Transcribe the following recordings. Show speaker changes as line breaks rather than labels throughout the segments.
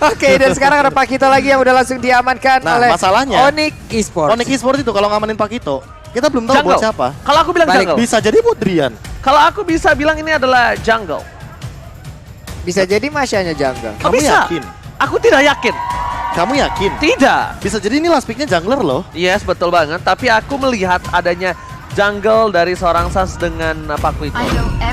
Oke, dan sekarang ada Pakito lagi yang udah langsung diamankan
Nah,
oleh
masalahnya
Onyx Esports.
Onyx Esports itu kalau ngamanin Pakito, kita belum tahu
Jungle.
buat siapa.
Kalau aku bilang
Balik.
jungle.
Bisa jadi buat Drian.
Kalau aku bisa bilang ini adalah jungle.
Bisa jadi Masyanya jungle.
Oh,
Kamu
bisa.
yakin?
Aku tidak yakin.
Kamu yakin?
Tidak.
Bisa jadi ini last picknya jungler loh.
Yes, betul banget. Tapi aku melihat adanya jungle dari seorang Sans dengan Pakito.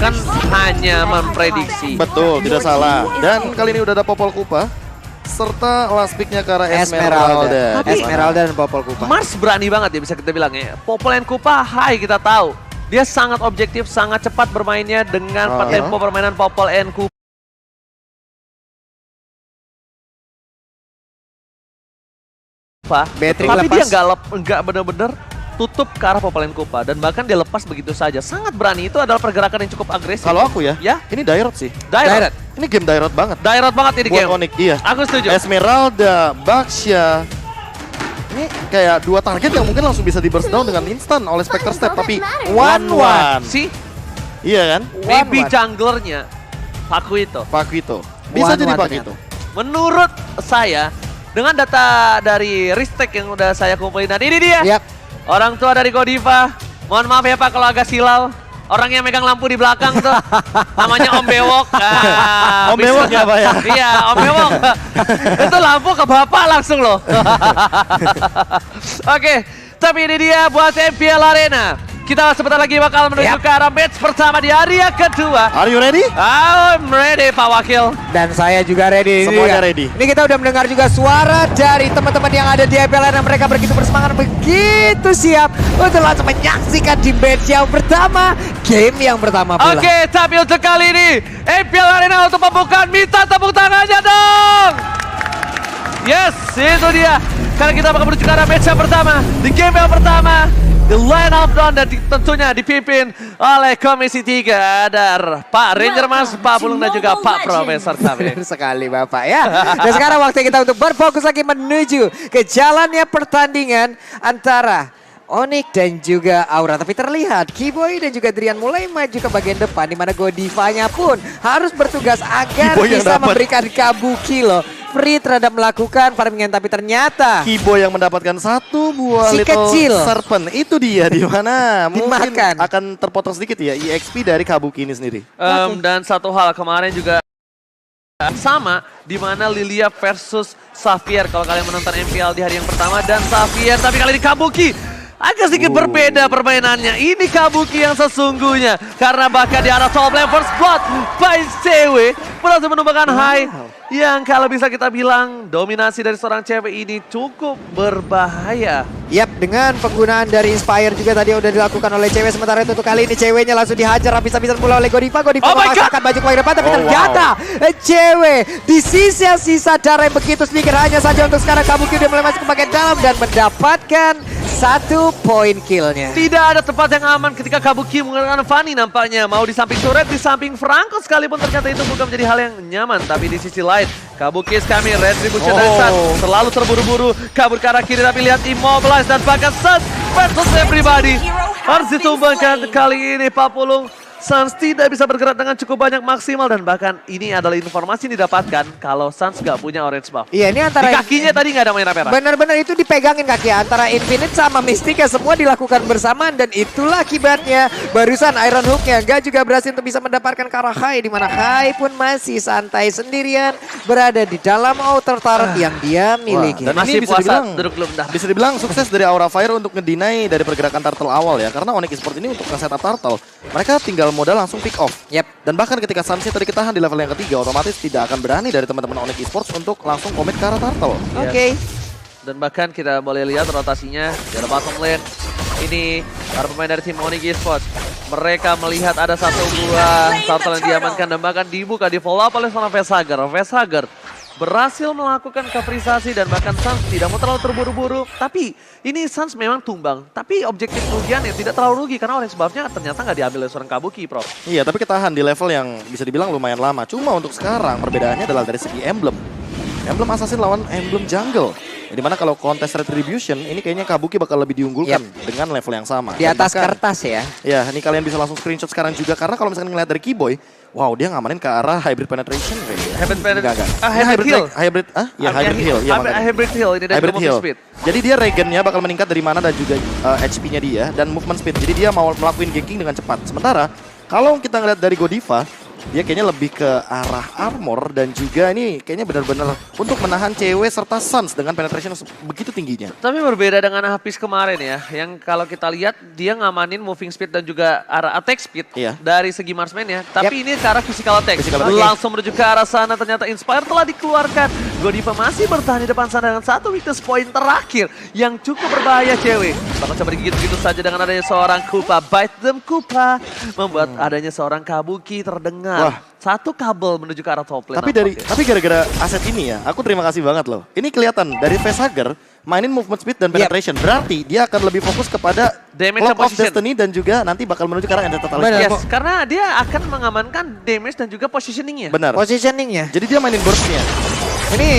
Kan hanya memprediksi.
Betul, tidak salah. Dan kali ini udah ada Popol Kupa serta last picknya ke arah Esmeralda.
Tapi-
Esmeralda dan Popol Kupa.
Mars berani banget ya bisa kita bilang ya. Popol and Kupa, hai kita tahu. Dia sangat objektif, sangat cepat bermainnya dengan tempo permainan Popol and Kupa.
Battery
Tapi
lepas.
dia nggak benar-benar tutup ke arah Popol and Kupa dan bahkan dia lepas begitu saja. Sangat berani, itu adalah pergerakan yang cukup agresif.
Kalau aku ya,
Ya?
ini Dairot sih.
Direct.
Ini game Dairot banget.
Direct banget ini
Buat
game.
Onyx, iya.
Aku setuju.
Esmeralda, Baxia. Ini kayak dua target yang mungkin langsung bisa di burst down dengan instan oleh Spectre Step. Tapi 1-1.
Si
Iya kan?
maybe
1-1.
junglernya Pakito.
Pakito. Bisa
1-1
jadi
ternyata.
Pakito.
Menurut saya, dengan data dari Ristek yang udah saya kumpulin, dan ini dia.
Yap.
Orang tua dari Godiva. Mohon maaf ya Pak kalau agak silau. Orang yang megang lampu di belakang tuh namanya Om Bewok.
Om Bewok ya, Pak ya?
Iya, Om Bewok. Itu lampu ke Bapak langsung loh. Oke, tapi ini dia buat MPL Arena. Kita sebentar lagi bakal menuju ke arah match pertama di hari yang kedua.
Are you ready?
I'm ready Pak Wakil.
Dan saya juga ready.
Semuanya
Ini
ready.
Ini kita udah mendengar juga suara dari teman-teman yang ada di IPL dan mereka begitu bersemangat, begitu siap untuk langsung menyaksikan di match yang pertama, game yang pertama pula.
Oke, tapi untuk kali ini MPL Arena untuk pembukaan, minta tepuk tangannya dong. Yes, itu dia. Karena kita bakal menuju ke arah match yang pertama, di game yang pertama, the line of dawn, dan tentunya dipimpin oleh Komisi 3. Ada Pak Ranger Mas, Pak Bulung, dan juga Pak Profesor kami.
Benar sekali Bapak ya. Dan sekarang waktu kita untuk berfokus lagi menuju ke jalannya pertandingan antara Onyx dan juga Aura. Tapi terlihat Keyboy dan juga Drian mulai maju ke bagian depan, di mana Godivanya pun harus bertugas agar
Keyboy yang
bisa
dapat.
memberikan kabuki loh. Free terhadap melakukan farmingan, tapi ternyata
Kibo yang mendapatkan satu buah
Si
little
kecil.
serpent. Itu dia di mana mungkin
Dimakan.
akan terpotong sedikit ya EXP dari Kabuki ini sendiri.
Dan satu hal kemarin juga sama, di mana Lilia versus Xavier. Kalau kalian menonton MPL di hari yang pertama, dan Xavier, tapi kali ini Kabuki agak sedikit berbeda permainannya. Ini Kabuki yang sesungguhnya, karena bahkan di arah top lane first blood by CW berhasil menumbangkan high. Yang kalau bisa kita bilang dominasi dari seorang cewek ini cukup berbahaya.
Yap, dengan penggunaan dari Inspire juga tadi udah dilakukan oleh cewek. Sementara itu untuk kali ini ceweknya langsung dihajar habis-habisan pula oleh Godiva. Godiva
Oh my
memaksakan baju ke depan, tapi
Oh,
ternyata cewek di sisa darah yang begitu sedikit. Hanya saja untuk sekarang Kabuki udah mulai masuk ke bagian dalam dan mendapatkan 1 poin killnya.
Tidak ada tempat yang aman ketika Kabuki menggunakan Fanny nampaknya. Mau di samping turret, di samping Franco sekalipun ternyata itu bukan menjadi hal yang nyaman. Tapi di sisi lain, Kabuki is coming, retribution dari Sun selalu terburu-buru, kabur ke arah kiri, tapi lihat Immobilize dan bahkan Sun versus everybody. Harus ditumbangkan kali ini Pak Pulung. Suns tidak bisa bergerak dengan cukup banyak maksimal, dan bahkan ini adalah informasi yang didapatkan kalau Suns nggak punya orange buff.
Iya, ini
Di
antara
kakinya tadi nggak ada merah-merah.
benar-benar itu dipegangin kaki antara Infinite sama Mystica, semua dilakukan bersamaan, dan itulah akibatnya barusan Iron Hook-nya gak juga berhasil untuk bisa mendapatkan ke arah Hai, di mana Hai pun masih santai sendirian berada di dalam outer turret yang dia miliki.
Dan
Masih
ini bisa
puasa,
dibilang
duduk dulu bentar.
bisa dibilang sukses dari Aura Fire untuk ngedinai dari pergerakan turtle awal ya. Karena Onyx Esports ini untuk nge-setup turtle, mereka tinggal modal langsung pick off.
Yap.
Dan bahkan ketika Sunsnya tadi ketahan di level yang ketiga, otomatis tidak akan berani dari teman-teman Onyx Esports untuk langsung komit ke arah turtle.
Oke.
Dan bahkan kita boleh lihat rotasinya dari bottom lane. Ini para pemain dari tim Onyx Esports. Mereka melihat ada satu buah turtle yang diamankan dan bahkan dibuka, di follow up oleh seorang Veshagger. Veshagger berhasil melakukan kafrisasi dan bahkan Suns tidak mau terlalu terburu-buru. Tapi ini Suns memang tumbang. Tapi objektif kerugiannya tidak terlalu rugi karena orange buff-nya ternyata nggak diambil oleh seorang Kabuki, Prof.
Iya, tapi ketahan di level yang bisa dibilang lumayan lama. Cuma untuk sekarang perbedaannya adalah dari segi emblem. Emblem Assassin lawan emblem jungle. Dimana kalau kontes Retribution, ini kayaknya Kabuki bakal lebih diunggulkan dengan level yang sama.
Di
Dan
atas
bahkan-
kertas ya.
Ya, ini kalian bisa langsung screenshot sekarang juga. Karena kalau misalkan ngeliat dari Keyboy, wow dia ngamanin ke arah Hybrid Penetration kayaknya.
Hybrid Penetration.
Enggak.
Ah, Hybrid Heal.
Hybrid, ya Hybrid Heal. Ya, makanya.
Hybrid Heal ini dari
Hybrid
movement
Heal.
speed.
Jadi dia regennya bakal meningkat dari mana dan juga HP-nya dia dan movement speed. Jadi dia mau melakukan ganking dengan cepat. Sementara kalau kita ngeliat dari Godiva, dia kayaknya lebih ke arah armor dan juga ini kayaknya benar-benar untuk menahan cewek serta Suns dengan penetration begitu tingginya.
Tapi berbeda dengan Hafiz kemarin ya, yang kalau kita lihat dia ngamanin moving speed dan juga arah attack speed
Iya.
dari segi marksman ya. Tapi ini ke arah physical attack.
Physical attack.
Langsung menuju ke arah sana, ternyata Inspire telah dikeluarkan. Godiva masih bertahan di depan sana dengan satu weakness point terakhir yang cukup berbahaya cewek. Bakal coba digigit-gitu saja dengan adanya seorang Kupa. Bite them Kupa. Membuat adanya seorang Kabuki terdengar.
Wah.
Satu kabel menuju ke arah top lane.
Tapi gara-gara aset ini ya, aku terima kasih banget loh. Ini kelihatan dari Facehugger mainin movement speed dan penetration. Berarti dia akan lebih fokus kepada
Damage
Clock
and
of
position.
Destiny dan juga nanti bakal menuju ke arah Ender Totalism.
Benar.
Yes, karena dia akan mengamankan damage dan juga positioningnya.
Benar.
Positioningnya.
Jadi dia mainin burst-nya.
Ini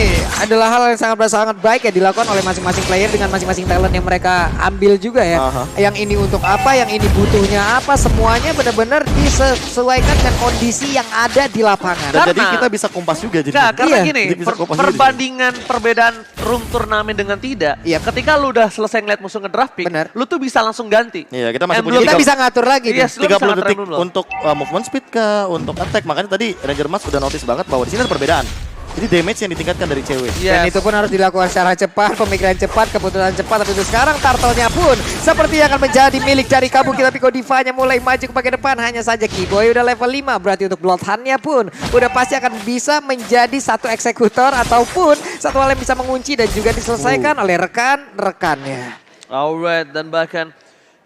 adalah hal yang sangat baik ya dilakukan oleh masing-masing player dengan masing-masing talent yang mereka ambil juga ya.
Aha.
Yang ini untuk apa, yang ini butuhnya apa, semuanya benar-benar disesuaikan dengan kondisi yang ada di lapangan.
Dan
Karena-
jadi kita bisa kompas juga jadi.
Enggak, karena
Iya,
gini,
jadi bisa kompas juga
perbandingan perbedaan room turnamen dengan tidak.
Iya.
Ketika lu udah selesai ngeliat musuh ngedraft pick,
Benar.
lu tuh bisa langsung ganti.
Iya, kita masih
And
punya
belum-
Kita bisa ngatur lagi nih.
Yes, lu bisa
30
ngatur
detik
belum.
untuk movement speed kah, untuk attack. Makanya tadi Ranger Mas udah notice banget bahwa di sini ada perbedaan. Jadi damage yang ditingkatkan dari cewek.
Dan
Yes.
itu pun harus dilakukan secara cepat, pemikiran cepat, keputusan cepat. Tapi untuk sekarang turtle-nya pun seperti akan menjadi milik dari Kabuki. Tapi Godivanya mulai maju ke bagian depan. Hanya saja Keyboy udah level 5. Berarti untuk Bloodhound-nya pun udah pasti akan bisa menjadi satu eksekutor ataupun satu hal yang bisa mengunci dan juga diselesaikan oleh rekan-rekannya.
Alright, dan bahkan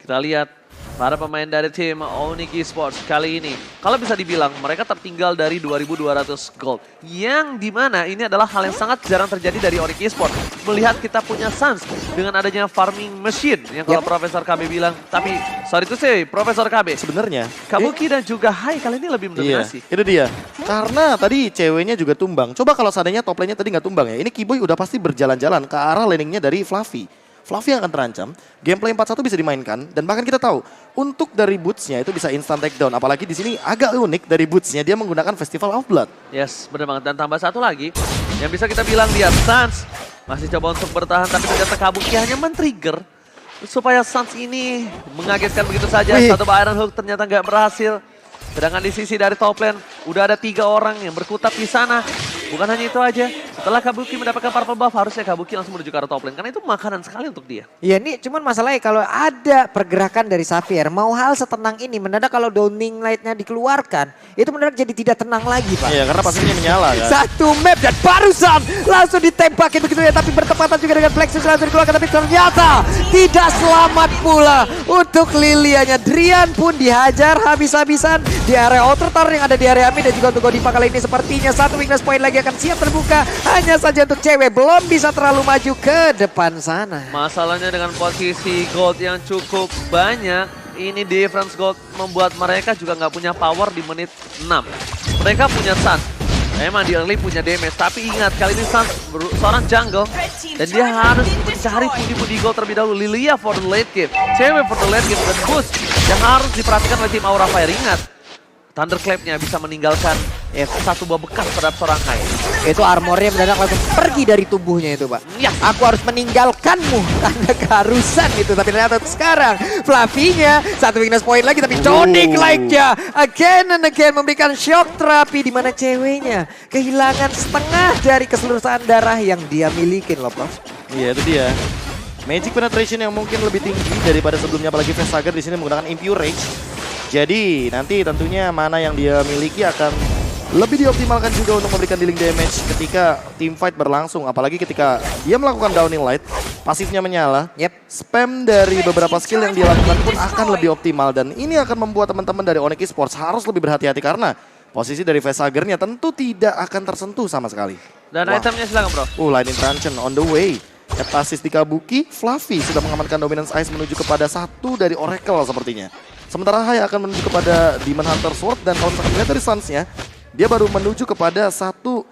kita lihat para pemain dari tim Onyx Esports kali ini, kalau bisa dibilang mereka tertinggal dari 2.200 gold. Yang dimana ini adalah hal yang sangat jarang terjadi dari Onyx Esports. Melihat kita punya Suns dengan adanya farming machine, yang kalau Profesor KB bilang, tapi sorry to say, Profesor KB,
Sebenarnya
Kabuki dan juga Hai kali ini lebih
iya,
mendominasi.
itu dia. Karena tadi ceweknya juga tumbang. Coba kalau seandainya top lane-nya tadi nggak tumbang ya. Ini Keyboy udah pasti berjalan-jalan ke arah laning-nya dari Fluffy. Fluffy yang akan terancam, gameplay 4-1 bisa dimainkan, dan bahkan kita tahu, untuk dari boots-nya itu bisa instant takedown. Apalagi di sini agak unik dari boots-nya, dia menggunakan Festival of Blood.
Yes, benar banget. Dan tambah satu lagi, yang bisa kita bilang dia Suns masih coba untuk bertahan, tapi ternyata Kabuki hanya men-trigger supaya Suns ini mengagetkan begitu saja.
Wih.
Satu Iron Hook ternyata nggak berhasil. Sedangkan di sisi dari top lane, udah ada 3 orang yang berkutat di sana. Bukan hanya itu aja, setelah Kabuki mendapatkan purple buff, harusnya Kabuki langsung menuju ke arah top lane. Karena itu makanan sekali untuk dia.
Ya ini cuman masalahnya kalau ada pergerakan dari Xavier, mau hal setenang ini, mendadak kalau Downing Light-nya dikeluarkan, itu mendadak jadi tidak tenang lagi Pak.
Iya, karena pastinya menyala kan.
Satu map dan barusan langsung ditembakin begitu ya, tapi bertepatan juga dengan Plexus langsung dikeluarkan, tapi ternyata tidak selamat pula untuk Lilianya. Drian pun dihajar habis-habisan di area outer tower yang ada di area mid, dan juga untuk Godiva kali ini sepertinya satu weakness point lagi akan siap terbuka. Hanya saja untuk cewek belum bisa terlalu maju ke depan sana.
Masalahnya dengan posisi gold yang cukup banyak, ini difference gold membuat mereka juga nggak punya power di menit 6. Mereka punya Sun, emang di early punya damage, tapi ingat kali ini Sun seorang jungle dan dia harus mencari pundi-pundi gold terlebih dahulu. Lilia for the late game, cewek for the late game, dan boost yang harus diperhatikan oleh tim Aura Fire. Ingat, Thunderclap-nya bisa meninggalkan satu buah bekas pada seorang Hai.
Itu armornya mendadak langsung pergi dari tubuhnya itu Pak.
Ya.
Aku harus meninggalkanmu karena keharusan itu. Tapi ternyata sekarang Fluffy-nya satu weakness point lagi, tapi Tonic like-nya again and again memberikan shock terapi di mana ceweknya kehilangan setengah dari keseluruhan darah yang dia miliki loh Prof.
Iya, itu dia. Magic penetration yang mungkin lebih tinggi daripada sebelumnya, apalagi Facehugger di sini menggunakan Impure Rage. Jadi nanti tentunya mana yang dia miliki akan lebih dioptimalkan juga untuk memberikan dealing damage ketika team fight berlangsung. Apalagi ketika dia melakukan Downing Light, pasifnya menyala.
Yep.
Spam dari beberapa skill yang dia lakukan pun akan lebih optimal. Dan ini akan membuat teman-teman dari Onyx Esports harus lebih berhati-hati karena posisi dari Facehugger-nya tentu tidak akan tersentuh sama sekali.
Dan
Wah.
itemnya silakan bro.
Lightning Truncheon on the way. Assist di Kabuki, Fluffy sudah mengamankan Dominance Ice menuju kepada satu dari Oracle sepertinya. Sementara Hai akan menuju kepada Demon Hunter Sword, dan kalau misalkan dilihat dari Suns-nya, dia baru menuju kepada satu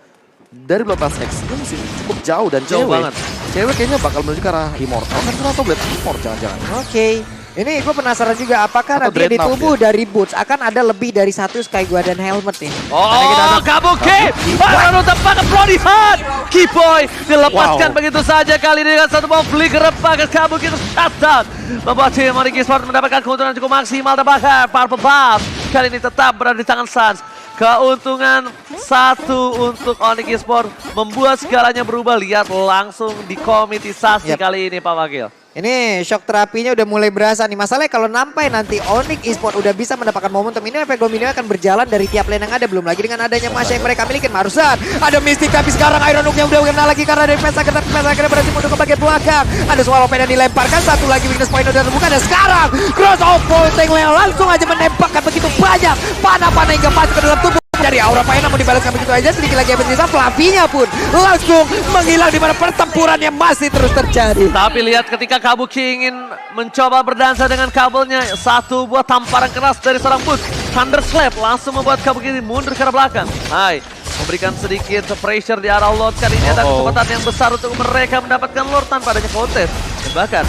dari Bloodlust X. Itu masih cukup jauh dan
Jauh
cewek.
banget.
cewek kayaknya bakal menuju ke arah Immortal kan, atau Blade Immortal jangan-jangan.
Oke. Ini gue penasaran juga apakah
Atau
nanti di
Dreadnought
tubuh dari Boots akan ada lebih dari satu Sky Guardian helmet nih. Karena kita
Oh,
ada-
Kabuki! Baru tepat ke Brody Hunt! Keyboy dilepaskan
Wow.
begitu saja kali ini dengan satu bom flicker ke Kabuki itu shutdown. Membuat tim Onyx Esports mendapatkan keuntungan cukup maksimal dan bahkan Purple Buff kali ini tetap berada di tangan Suns. Keuntungan satu untuk Onyx Esports membuat segalanya berubah. Lihat langsung di komitisasi
Yap.
kali ini Pak Wakil.
Ini shock terapinya udah mulai berasa nih. Masalahnya kalau sampai nanti Onyx Esports udah bisa mendapatkan momentum ini, efek domino akan berjalan dari tiap lane yang ada. Belum lagi dengan adanya Masya yang mereka miliki. Marusan, ada Mystic tapi sekarang Iron Hook-nya udah kena lagi karena dari Pesa Ketat. Pesa Ketat berhasil mundur ke bagian belakang. Ada Swallow Pen yang dilemparkan, satu lagi weakness point udah terbuka. Dan sekarang Cross of Volting Leo langsung aja menembakkan begitu banyak panah-panah hingga masuk ke dalam tubuh dari Aura Fire, namun dibalaskan begitu aja. Sedikit lagi yang tersisa, Flavinya pun langsung menghilang di mana pertempurannya masih terus terjadi.
Tapi lihat ketika Kabuki ingin mencoba berdansa dengan kabelnya, satu buah tamparan keras dari seorang Boots. Thunder Slap langsung membuat Kabuki mundur ke arah belakang. Hai, memberikan sedikit pressure di arah Lord. Kali ini ada kecepatan yang besar untuk mereka mendapatkan Lord tanpa adanya kontes. Dan bahkan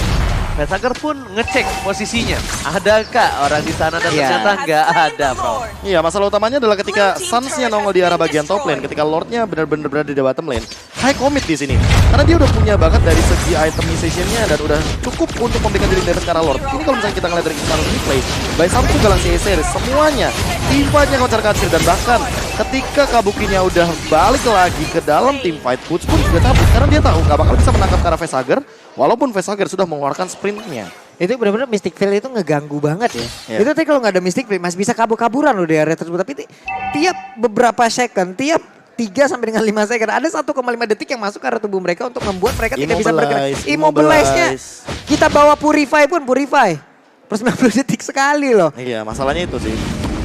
Vesager pun ngecek posisinya. Adakah orang di sana dan
Iya.
ternyata nggak ada, bro.
Iya, masalah utamanya adalah ketika Suns-nya nongol di arah bagian top lane, ketika Lord-nya benar-benar berada di bottom lane. High commit di sini. Karena dia udah punya bakat dari segi itemization-nya dan udah cukup untuk memberikan diri damage ke arah Lord. Ini kalau misalnya kita ngeliat dari instant replay, by Samsung Galaxy A series semuanya teamfight-nya kocar-kacir, dan bahkan ketika Kabukinya udah balik lagi ke dalam team fight, Boots pun juga cabut karena dia tahu nggak bakal bisa menangkap ke arah Vesager walaupun Vesager sudah mengeluarkan sprintnya.
Itu benar-benar Mystic Veil itu ngeganggu banget ya.
Iya.
Itu tadi kalau nggak ada Mystic Veil masih bisa kabur-kaburan loh di area tersebut. Tapi tiap beberapa second, tiap 3 sampai dengan 5 second ada 1,5 detik yang masuk ke arah tubuh mereka untuk membuat mereka tidak bisa bergerak. Immobilize-nya kita bawa Purify pun Purify. Per 90 detik sekali loh.
Iya, masalahnya itu sih.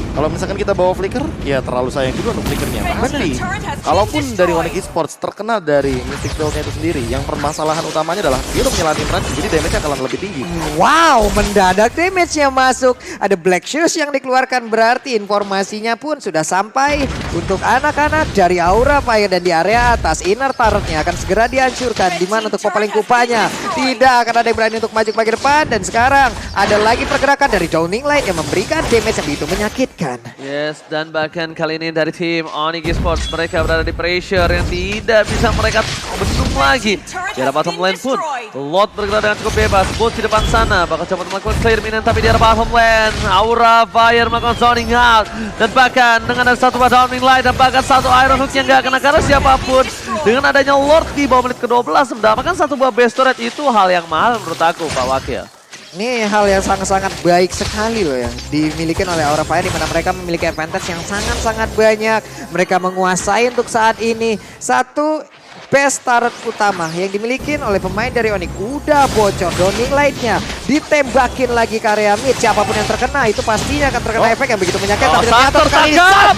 Kalau misalkan kita bawa Flicker, ya terlalu sayang juga untuk Flickernya. Tapi, kalaupun dari Onyx Esports terkena dari Mystic Veil-nya itu sendiri, yang permasalahan utamanya adalah dia udah menyalahin range, jadi damage-nya akan lebih tinggi.
Wow, mendadak damage-nya masuk. Ada Black Shoes yang dikeluarkan, berarti informasinya pun sudah sampai untuk anak-anak dari Aura Fire. Dan di area atas, inner turret-nya akan segera dihancurkan. Dimana untuk Popaling Kupanya tidak akan ada yang berani untuk maju ke bagian depan. Dan sekarang ada lagi pergerakan dari Downing Light yang memberikan damage yang begitu menyakitkan.
Yes, dan bahkan kali ini dari tim Onyx Esports mereka berada di pressure yang tidak bisa mereka bendung lagi. Di arah bottom lane pun Lot bergerak dengan cukup bebas. Boots di depan sana bakal coba melakukan clear minion, tapi di arah bottom lane Aura Fire melakukan zoning out. Dan bahkan dengan ada satu buah Downing Light dan bahkan satu Iron Hook yang gak kena karena siapapun. Dengan adanya Lord di bawah menit ke-12 mendapatkan satu buah base turret, itu hal yang mahal menurut aku Pak Wakil.
Ini hal yang sangat-sangat baik sekali loh yang dimiliki oleh Aura Fire, di mana mereka memiliki advantage yang sangat-sangat banyak. Mereka menguasai untuk saat ini satu best turret utama yang dimiliki oleh pemain dari Onyx. Udah bocor, Downing Light-nya ditembakin lagi ke area mid. Siapapun yang terkena itu pastinya akan terkena efek yang begitu menyakitkan. Tapi ternyata kali ini
tertangkap!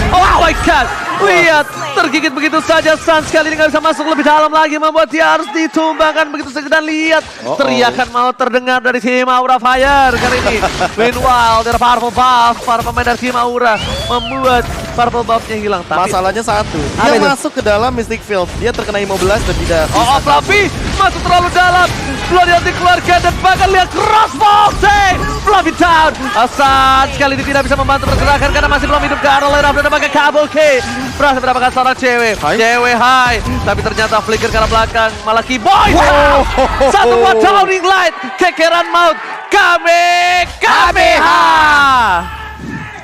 Oh my god! Lihat, tergigit begitu saja. Suns kali ini nggak bisa masuk lebih dalam lagi, membuat dia harus ditumbangkan begitu saja. Dan lihat, teriakan mau terdengar dari tim Aura Fire kali ini. Meanwhile, dari Purple Buff, para pemain dari tim Aura membuat Purple Buff-nya hilang. Tapi
Masalahnya satu,
Apa
dia
itu?
masuk ke dalam Mystic Field, dia terkena immobilize dan tidak
Oh, Fluffy masuk terlalu dalam. Belum dia dikeluarkan dan bahkan lihat cross vaulting. Fluffy down. Asan sekali ini tidak bisa membantu pergerakan karena masih belum hidup ke arah lane up dan pakai Kabuki. Berhasil mendapatkan seorang cewek.
Hai.
Cewek high. Tapi ternyata flicker ke arah belakang. Malah Keyboy. Wow. Satu buat Downing Light. Kekeran maut. Kamehameha.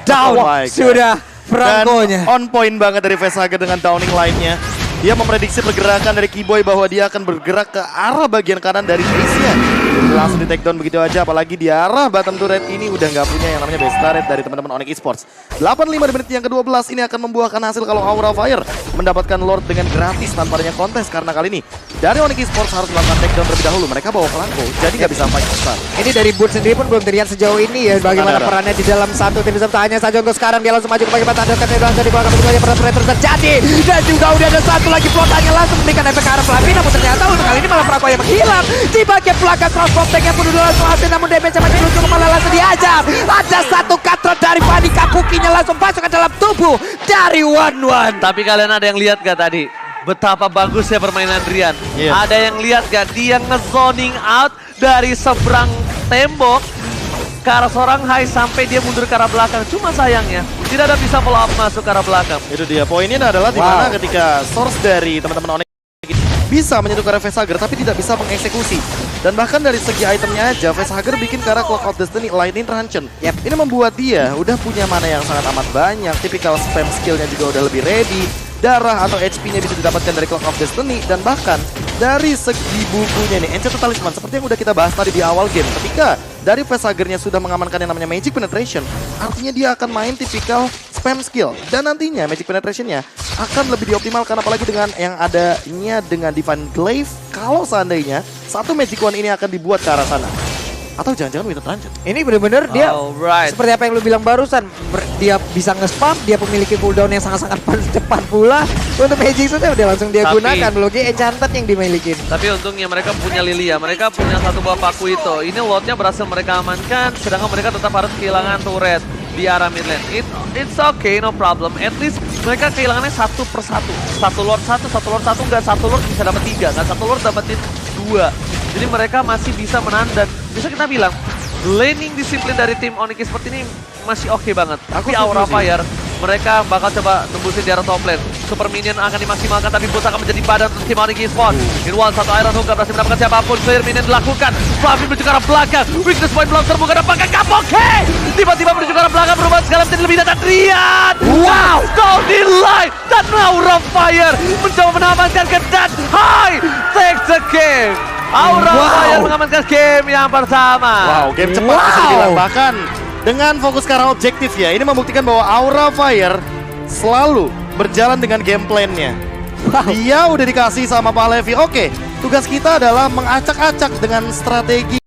down
Oh my God.
sudah Franco-nya.
Dan on point banget dari Vesager dengan Downing Light-nya. Dia memprediksi pergerakan dari Keyboy bahwa dia akan bergerak ke arah bagian kanan dari Asia. Langsung di take down begitu aja, apalagi di arah bottom turret ini udah nggak punya yang namanya base turret dari teman-teman Onyx Esports. 85 di menit yang ke-12 ini akan membuahkan hasil kalau Aura Fire mendapatkan Lord dengan gratis tanpa adanya kontes, karena kali ini dari Onyx Esports harus melakukan take down terlebih dahulu. Mereka bawa Franco, jadi nggak bisa fight besar.
Ini dari Boots sendiri pun belum terlihat sejauh ini ya bagaimana
Ada.
perannya di dalam satu tim beserta. Hanya saja untuk sekarang dia langsung maju ke bagian tanda dan langsung di belakang begitu saja peran terus terjadi. Dan juga udah ada satu lagi flotannya langsung memberikan efek ke arah Flavi, namun ternyata untuk kali ini malah Franco yang menghilang. Di bagian belakang transport tank-nya pun udah langsung hasil, namun damage-nya masih belum cukup, malah langsung diajar. Ada satu katro dari Fanny, Kabukinya langsung masuk ke dalam tubuh dari One.
Tapi kalian ada yang lihat gak tadi? Betapa bagusnya permainan Rian.
Iya.
Ada yang lihat gak? Dia nge-zoning out dari seberang tembok ke arah seorang high sampai dia mundur ke arah belakang. Cuma sayangnya tidak ada bisa follow up masuk ke arah belakang.
Itu dia, poinnya adalah dimana ketika source dari teman-teman Onyx bisa menyentuh ke arah Facehugger tapi tidak bisa mengeksekusi. Dan bahkan dari segi itemnya aja, Facehugger bikin ke arah Clock of Destiny Lightning Truncheon. Ini membuat dia udah punya mana yang sangat amat banyak, tipikal spam skillnya juga udah lebih ready, darah atau HP-nya bisa didapatkan dari Clock of Destiny, dan bahkan dari segi bukunya nih, Enchanted Talisman, seperti yang udah kita bahas tadi di awal game, ketika dari Facehugger-nya sudah mengamankan yang namanya Magic Penetration, artinya dia akan main tipikal spam skill, dan nantinya Magic Penetration-nya akan lebih dioptimalkan, apalagi dengan yang adanya dengan Divine Glaive, kalau seandainya satu Magic Wand ini akan dibuat ke arah sana. Atau jangan-jangan Winter Truncheon.
Ini bener-bener dia
Alright.
seperti apa yang lu bilang barusan. Dia bisa nge-spam, dia memiliki cooldown yang sangat-sangat cepat pula. Untuk Magic Sword udah langsung dia gunakan. Logi Enchanted yang dimiliki.
Tapi untungnya mereka punya Lilia, mereka punya satu buah Paku itu. Ini lotnya berhasil mereka amankan, sedangkan mereka tetap harus kehilangan turret di arah mid lane. It's okay, no problem. At least mereka kehilangannya satu per satu. Satu lord satu, enggak satu lord bisa dapat 3, enggak satu lord dapetin 2. Jadi mereka masih bisa menahan dan bisa kita bilang laning disiplin dari tim Onyx seperti ini masih oke banget. Tapi Aura Fire mereka bakal coba nembusin di arah top lane. Super Minion akan dimaksimalkan tapi Boots akan menjadi badan untuk tim Onyx Esports. Irwan satu Iron Hook gak berhasil mendapatkan siapapun. Clear Minion dilakukan. Fluffy menuju ke arah belakang. Weakness point belum terbuka dan pakai Kapoke. Tiba-tiba menuju ke arah belakang berubah segala menjadi lebih dan Rian. Wow! Golden Light dan Aura Fire mencoba menamankan ke Dead High. Takes the game. Aura Fire mengamankan game yang pertama.
Wow, game cepat bisa dibilang. Bahkan dengan fokus ke arah objektif ya, ini membuktikan bahwa Aura Fire selalu berjalan dengan game plan-nya. Dia udah dikasih sama Pak Levi, oke, tugas kita adalah mengacak-acak dengan strategi